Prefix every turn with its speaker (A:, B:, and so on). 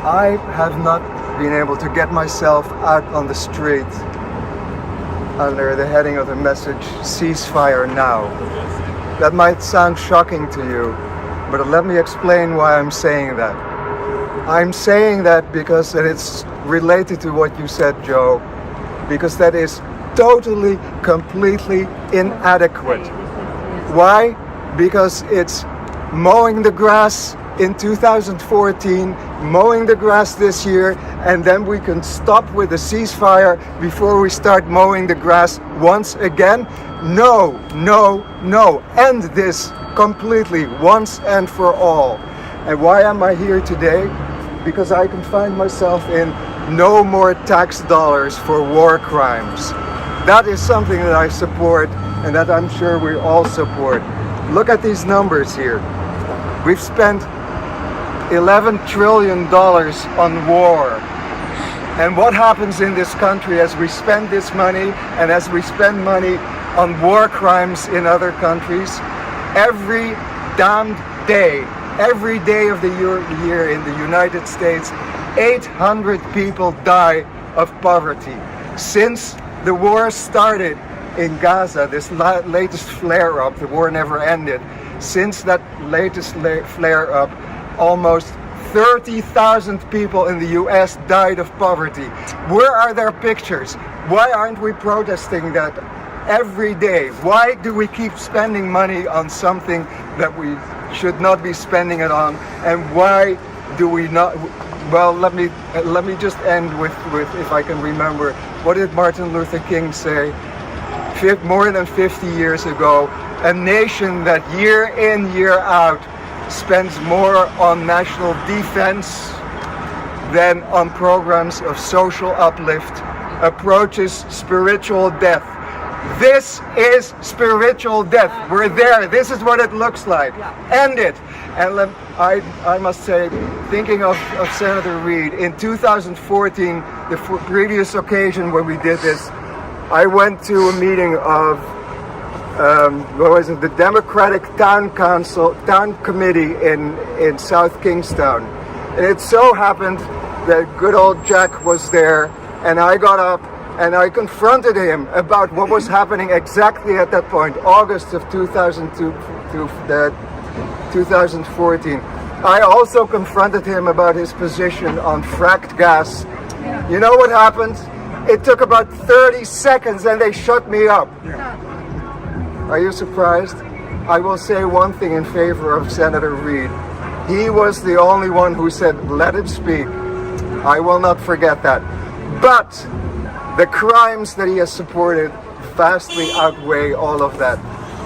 A: I have not been able to get myself out on the street under the heading of the message "Ceasefire Now." That might sound shocking to you, but let me explain why I'm saying that. I'm saying that because it's related to what you said, Joe, because that is totally, completely inadequate. Why? Because it's mowing the grass in 2014, mowing the grass this year, and then we can stop with the ceasefire before we start mowing the grass once again. No, no, no. End this completely, once and for all. And why am I here today? Because I can find myself in no more tax dollars for war crimes. That is something that I support and that I'm sure we all support. Look at these numbers here. We've spent $11 trillion on war. And what happens in this country as we spend this money and as we spend money on war crimes in other countries? Every damned day, every day of the year in the United States, 800 people die of poverty. Since the war started in Gaza, this latest flare-up, the war never ended. Since that latest flare-up, almost 30,000 people in the US died of poverty. Where are their pictures? Why aren't we protesting that every day? Why do we keep spending money on something that we should not be spending it on? And why do we not? Well, let me just end with if I can remember, what did Martin Luther King say more than 50 years ago? A nation that year in, year out spends more on national defense than on programs of social uplift approaches spiritual death. This is spiritual death. We're there. This is what it looks like. End it. And I must say, thinking of Senator Reid, in 2014, the previous occasion when we did this, I went to a meeting of the Democratic Town Committee in South Kingstown. And it so happened that good old Jack was there, and I got up and I confronted him about what was happening exactly at that point, August of 2014. I also confronted him about his position on fracked gas. You know what happened? It took about 30 seconds and they shut me up. Are you surprised? I will say one thing in favor of Senator Reid. He was the only one who said, let it speak. I will not forget that. But the crimes that he has supported vastly outweigh all of that.